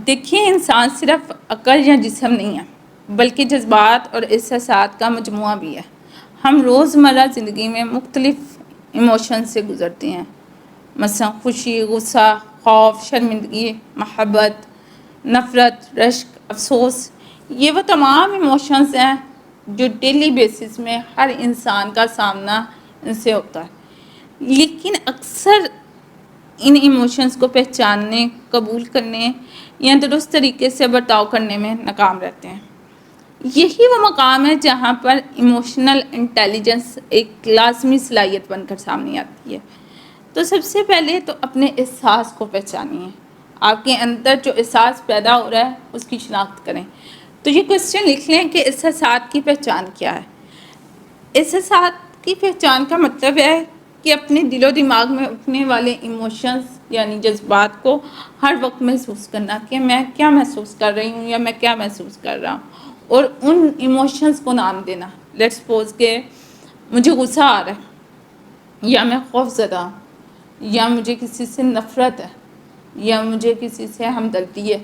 دیکھیے، انسان صرف عقل یا جسم نہیں ہے بلکہ جذبات اور احساسات کا مجموعہ بھی ہے۔ ہم روزمرہ زندگی میں مختلف ایموشن سے گزرتے ہیں، مثلا خوشی، غصہ، خوف، شرمندگی، محبت، نفرت، رشک، افسوس۔ یہ وہ تمام ایموشنز ہیں جو ڈیلی بیسس میں ہر انسان کا سامنا ان سے ہوتا ہے، لیکن اکثر ان ایموشنز کو پہچاننے، قبول کرنے یا درست طریقے سے برتاؤ کرنے میں ناکام رہتے ہیں۔ یہی وہ مقام ہے جہاں پر ایموشنل انٹیلیجنس ایک لازمی صلاحیت بن کر سامنے آتی ہے۔ تو سب سے پہلے تو اپنے احساس کو پہچانیے۔ آپ کے اندر جو احساس پیدا ہو رہا ہے اس کی شناخت کریں۔ تو یہ کوسچن لکھ لیں کہ احساسات کی پہچان کیا ہے۔ احساسات کی پہچان کا مطلب ہے کہ اپنے دل و دماغ میں اٹھنے والے ایموشنز یعنی جذبات کو ہر وقت محسوس کرنا کہ میں کیا محسوس کر رہی ہوں یا میں کیا محسوس کر رہا ہوں، اور ان ایموشنز کو نام دینا۔ لیٹس سپوز کہ مجھے غصہ آ رہا ہے، یا میں خوف زدہ ہوں، یا مجھے کسی سے نفرت ہے، یا مجھے کسی سے ہمدردی ہے،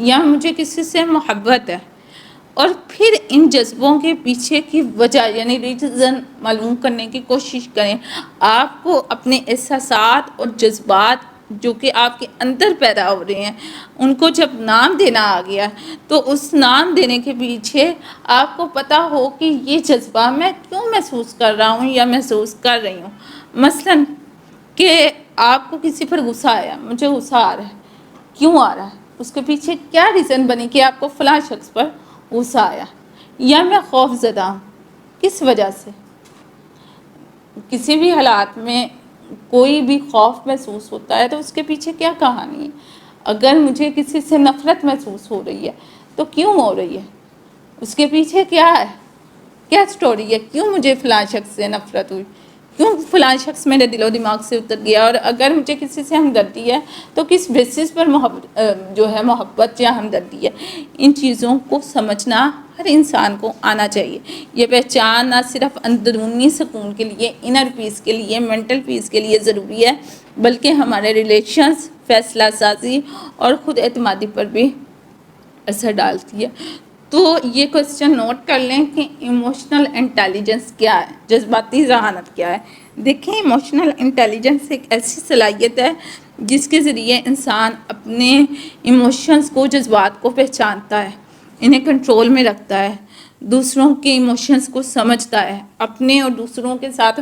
یا مجھے کسی سے محبت ہے۔ اور پھر ان جذبوں کے پیچھے کی وجہ یعنی ریزن معلوم کرنے کی کوشش کریں۔ آپ کو اپنے احساسات اور جذبات جو کہ آپ کے اندر پیدا ہو رہے ہیں ان کو جب نام دینا آ گیا تو اس نام دینے کے پیچھے آپ کو پتہ ہو کہ یہ جذبہ میں کیوں محسوس کر رہا ہوں یا محسوس کر رہی ہوں۔ مثلاً کہ آپ کو کسی پر غصہ آیا، مجھے غصہ آ رہا ہے، کیوں آ رہا ہے، اس کے پیچھے کیا ریزن بنی کہ آپ کو فلاں شخص پر غصہ آیا، یا میں خوف زدہ ہوں، کس وجہ سے۔ کسی بھی حالات میں کوئی بھی خوف محسوس ہوتا ہے تو اس کے پیچھے کیا کہانی ہے۔ اگر مجھے کسی سے نفرت محسوس ہو رہی ہے تو کیوں ہو رہی ہے، اس کے پیچھے کیا ہے، کیا سٹوری ہے، کیوں مجھے فلاں شخص سے نفرت ہوئی، کیوں فلاں شخص میرے دل و دماغ سے اتر گیا۔ اور اگر مجھے کسی سے ہمدردی ہے تو کس بیسس پر محبت یا ہمدردی ہے۔ ان چیزوں کو سمجھنا ہر انسان کو آنا چاہیے۔ یہ پہچان نہ صرف اندرونی سکون کے لیے، انر پیس کے لیے، مینٹل پیس کے لیے ضروری ہے، بلکہ ہمارے ریلیشنز، فیصلہ سازی اور خود اعتمادی پر بھی اثر ڈالتی ہے۔ تو یہ کوسچن نوٹ کر لیں کہ ایموشنل انٹیلیجنس کیا ہے، جذباتی ذہانت کیا ہے۔ دیکھیں، ایموشنل انٹیلیجنس ایک ایسی صلاحیت ہے جس کے ذریعے انسان اپنے ایموشنز کو، جذبات کو پہچانتا ہے، انہیں کنٹرول میں رکھتا ہے، دوسروں کے ایموشنز کو سمجھتا ہے، اپنے اور دوسروں کے ساتھ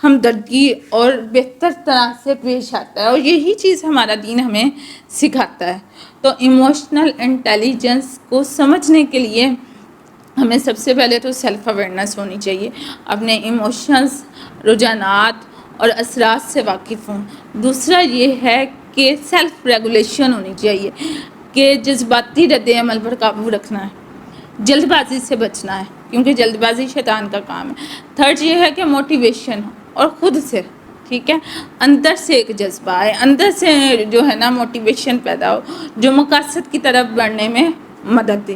ہمدردی اور بہتر طرح سے پیش آتا ہے، اور یہی چیز ہمارا دین ہمیں سکھاتا ہے۔ تو ایموشنل انٹیلیجنس کو سمجھنے کے لیے ہمیں سب سے پہلے تو سیلف اویئرنیس ہونی چاہیے، اپنے ایموشنز، رجحانات اور اثرات سے واقف ہوں۔ دوسرا یہ ہے کہ سیلف ریگولیشن ہونی چاہیے کہ جذباتی رد عمل پر قابو رکھنا ہے، جلد بازی سے بچنا ہے کیونکہ جلد بازی شیطان کا کام ہے۔ تھرڈ یہ ہے کہ موٹیویشن اور خود سے، ٹھیک ہے، اندر سے ایک جذبہ ہے، اندر سے جو ہے نا موٹیویشن پیدا ہو جو مقاصد کی طرف بڑھنے میں مدد دے۔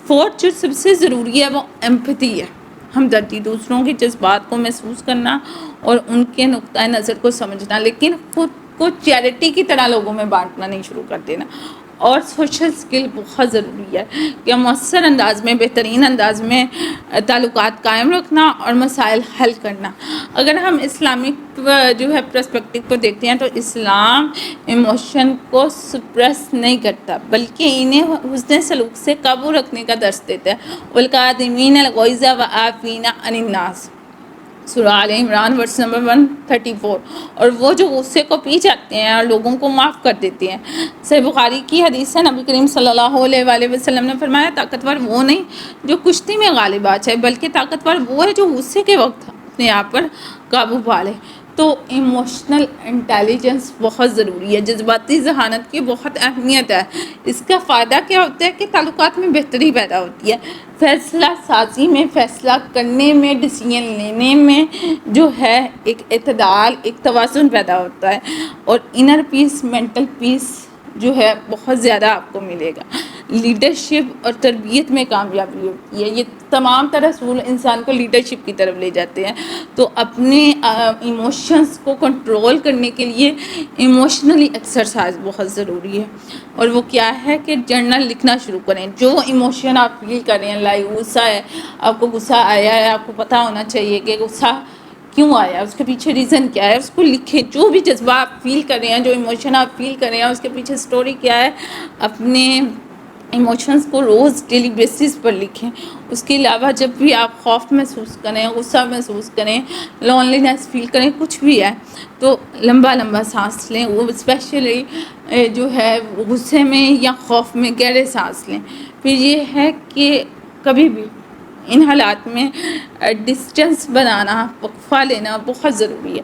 فورتھ جو سب سے ضروری ہے وہ ایمپتھی ہے، ہمدردی، دوسروں کے جذبات کو محسوس کرنا اور ان کے نقطۂ نظر کو سمجھنا، لیکن خود کو چیریٹی کی طرح لوگوں میں بانٹنا نہیں شروع کر دینا۔ اور سوشل سکل بہت ضروری ہے کہ مؤثر انداز میں، بہترین انداز میں تعلقات قائم رکھنا اور مسائل حل کرنا۔ اگر ہم اسلامک جو ہے پرسپیکٹو کو دیکھتے ہیں تو اسلام ایموشن کو سپریس نہیں کرتا بلکہ انہیں حسن سلوک سے قابو رکھنے کا درس دیتا ہے۔ والکاظمین الغیظ والعافین عن الناس، سورہ آل عمران ورس نمبر 134۔ اور وہ جو غصے کو پی جاتے ہیں اور لوگوں کو معاف کر دیتے ہیں۔ صحیح بخاری کی حدیث ہے، نبی کریم صلی اللہ علیہ وآلہ وسلم نے فرمایا، طاقتور وہ نہیں جو کشتی میں غالب آ جائے بلکہ طاقتور وہ ہے جو غصے کے وقت اپنے آپ پر قابو پا لے۔ تو ایموشنل انٹیلیجنس بہت ضروری ہے، جذباتی ذہانت کی بہت اہمیت ہے۔ اس کا فائدہ کیا ہوتا ہے کہ تعلقات میں بہتری پیدا ہوتی ہے، فیصلہ سازی میں، فیصلہ کرنے میں، ڈیسیژن لینے میں جو ہے ایک اعتدال، ایک توازن پیدا ہوتا ہے، اور انر پیس، مینٹل پیس جو ہے بہت زیادہ آپ کو ملے گا۔ لیڈرشپ اور تربیت میں کامیابی ہوتی ہے. یہ تمام طرح اصول انسان کو لیڈرشپ کی طرف لے جاتے ہیں. تو اپنے ایموشنس کو کنٹرول کرنے کے لیے ایموشنلی ایکسرسائز بہت ضروری ہے. اور وہ کیا ہے کہ جرنل لکھنا شروع کریں. جو ایموشن آپ فیل کر رہے ہیں، لائک غصہ ہے، آپ کو غصہ آیا ہے، آپ کو پتہ ہونا چاہیے کہ غصہ کیوں آیا، اس کے پیچھے ریزن کیا ہے، اس کو لکھیں. جو بھی جذبہ آپ فیل کر رہے ہیں، جو ایموشن آپ فیل کر رہے ہیں، اس کے پیچھے سٹوری کیا ہے، اپنے ایموشنز کو روز ڈیلی بیسس پر لکھیں. اس کے علاوہ جب بھی آپ خوف محسوس کریں، غصہ محسوس کریں، لونلینس فیل کریں، کچھ بھی ہے، تو لمبا لمبا سانس لیں. وہ اسپیشلی جو ہے غصے میں یا خوف میں گہرے سانس لیں. پھر یہ ہے کہ کبھی بھی ان حالات میں ڈسٹنس بنانا، وقفہ لینا بہت ضروری ہے.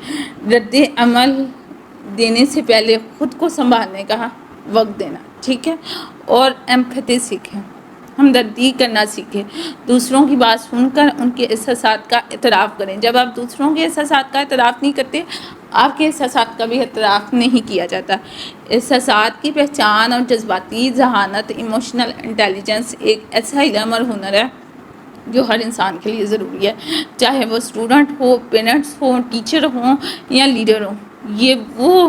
رد عمل دینے سے پہلے خود کو سنبھالنے کا وقت دینا، ٹھیک ہے. اور ایمپتھی سیکھیں، ہمدردی کرنا سیکھیں. دوسروں کی بات سن کر ان کے احساسات کا اعتراف کریں. جب آپ دوسروں کے احساسات کا اعتراف نہیں کرتے، آپ کے احساسات کا بھی اعتراف نہیں کیا جاتا. احساسات کی پہچان اور جذباتی ذہانت، ایموشنل انٹیلیجنس ایک ایسا علم اور ہنر ہے جو ہر انسان کے لیے ضروری ہے، چاہے وہ اسٹوڈنٹ ہو، پیرنٹس ہوں، ٹیچر ہوں یا لیڈر ہوں. یہ وہ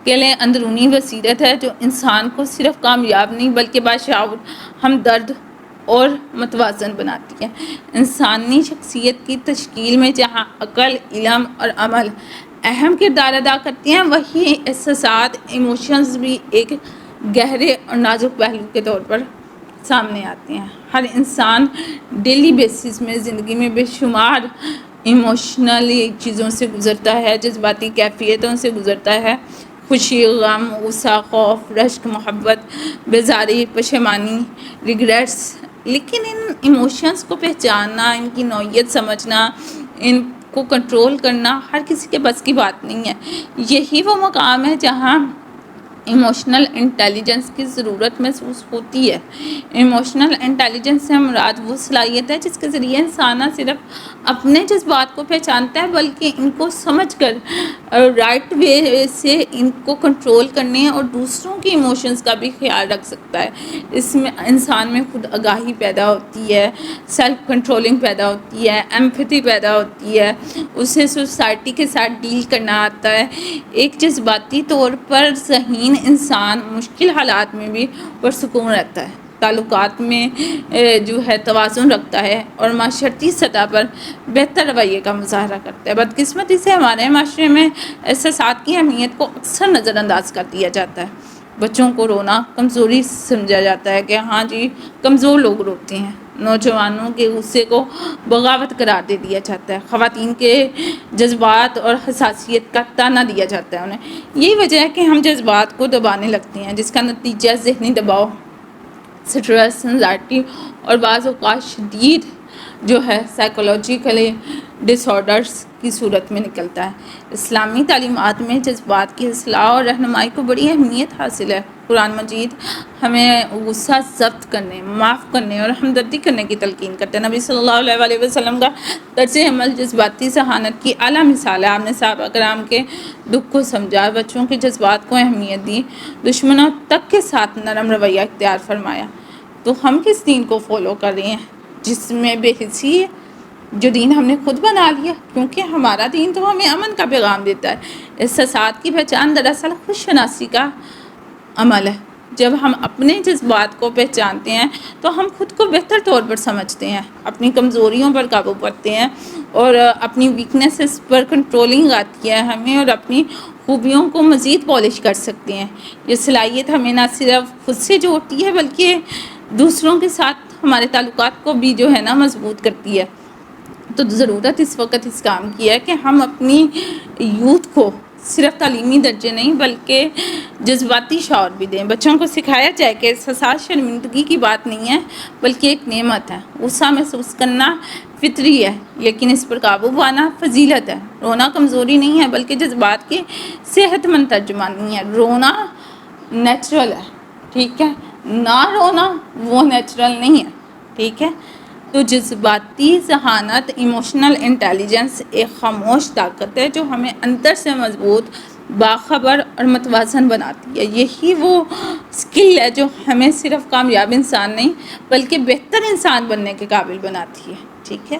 کہ لیں اندرونی بصیرت ہے جو انسان کو صرف کامیاب نہیں بلکہ باشعور، ہمدرد اور متوازن بناتی ہے. انسانی شخصیت کی تشکیل میں جہاں عقل، علم اور عمل اہم کردار ادا کرتی ہیں، وہی احساسات، ایموشنز بھی ایک گہرے اور نازک پہلو کے طور پر سامنے آتے ہیں. ہر انسان ڈیلی بیسس میں زندگی میں بے شمار ایموشنلی چیزوں سے گزرتا ہے، جذباتی کیفیتوں سے گزرتا ہے. خوشی، غم، غصہ، خوف، رشک، محبت، بیزاری، پشیمانی، ریگریٹس. لیکن ان ایموشنز کو پہچاننا، ان کی نوعیت سمجھنا، ان کو کنٹرول کرنا ہر کسی کے بس کی بات نہیں ہے. یہی وہ مقام ہے جہاں ایموشنل انٹیلیجنس کی ضرورت محسوس ہوتی ہے. ایموشنل انٹیلیجنس سے مراد وہ صلاحیت ہے جس کے ذریعے انسان نہ صرف اپنے جذبات کو پہچانتا ہے بلکہ ان کو سمجھ کر رائٹ وے سے ان کو کنٹرول کرنے اور دوسروں کی ایموشنز کا بھی خیال رکھ سکتا ہے. اس میں انسان میں خود آگاہی پیدا ہوتی ہے، سیلف کنٹرولنگ پیدا ہوتی ہے، ایمپتھی پیدا ہوتی ہے، اسے سوسائٹی کے ساتھ ڈیل کرنا آتا ہے. ایک جذباتی طور پر ذہین انسان مشکل حالات میں بھی پرسکون رہتا ہے، تعلقات میں جو ہے توازن رکھتا ہے اور معاشرتی سطح پر بہتر رویے کا مظاہرہ کرتا ہے. بدقسمتی سے ہمارے معاشرے میں احساسات کی اہمیت کو اکثر نظر انداز کر دیا جاتا ہے. بچوں کو رونا کمزوری سمجھا جاتا ہے کہ ہاں جی کمزور لوگ روتے ہیں. نوجوانوں کے غصے کو بغاوت قرار دے دیا جاتا ہے. خواتین کے جذبات اور حساسیت کا تانا دیا جاتا ہے انہیں. یہی وجہ ہے کہ ہم جذبات کو دبانے لگتے ہیں، جس کا نتیجہ ذہنی دباؤ، سٹریس، انزائٹی اور بعض اوقات شدید جو ہے سائیکولوجیکلی ڈس آرڈرز کی صورت میں نکلتا ہے. اسلامی تعلیمات میں جذبات کی اصلاح اور رہنمائی کو بڑی اہمیت حاصل ہے. قرآن مجید ہمیں غصہ ضبط کرنے، معاف کرنے اور ہمدردی کرنے کی تلقین کرتے ہیں. نبی صلی اللہ علیہ وسلم کا طرز عمل جذباتی ذہانت کی اعلیٰ مثال ہے. آپ نے صحابہ کرام کے دکھ کو سمجھا، بچوں کے جذبات کو اہمیت دی، دشمنوں تک کے ساتھ نرم رویہ اختیار فرمایا. تو ہم کس دین کو فالو کر رہے ہیں جس میں بے حسی ہے، جو دین ہم نے خود بنا لیا؟ کیونکہ ہمارا دین تو ہمیں امن کا پیغام دیتا ہے. احساسات کی پہچان دراصل خود شناسی کا عمل ہے. جب ہم اپنے جذبات کو پہچانتے ہیں تو ہم خود کو بہتر طور پر سمجھتے ہیں، اپنی کمزوریوں پر قابو پاتے ہیں اور اپنی ویکنیسز پر کنٹرولنگ آتی ہے ہمیں، اور اپنی خوبیوں کو مزید پالش کر سکتے ہیں. یہ صلاحیت ہمیں نہ صرف خود سے جوڑتی ہے بلکہ دوسروں کے ساتھ ہمارے تعلقات کو بھی جو ہے نا مضبوط کرتی ہے. تو ضرورت اس وقت اس کام کی ہے کہ ہم اپنی یوتھ کو صرف تعلیمی درجے نہیں بلکہ جذباتی شعور بھی دیں. بچوں کو سکھایا جائے کہ احساسات شرمندگی کی بات نہیں ہے بلکہ ایک نعمت ہے. غصہ محسوس کرنا فطری ہے لیکن اس پر قابو پانا فضیلت ہے. رونا کمزوری نہیں ہے بلکہ جذبات کی صحت مند ترجمانی ہے. رونا نیچرل ہے، ٹھیک ہے، نہ رونا وہ نیچرل نہیں ہے، ٹھیک ہے. تو جذباتی ذہانت، ایموشنل انٹیلیجنس ایک خاموش طاقت ہے جو ہمیں اندر سے مضبوط، باخبر اور متوازن بناتی ہے۔ یہی وہ اسکل ہے جو ہمیں صرف کامیاب انسان نہیں بلکہ بہتر انسان بننے کے قابل بناتی ہے۔ ٹھیک ہے۔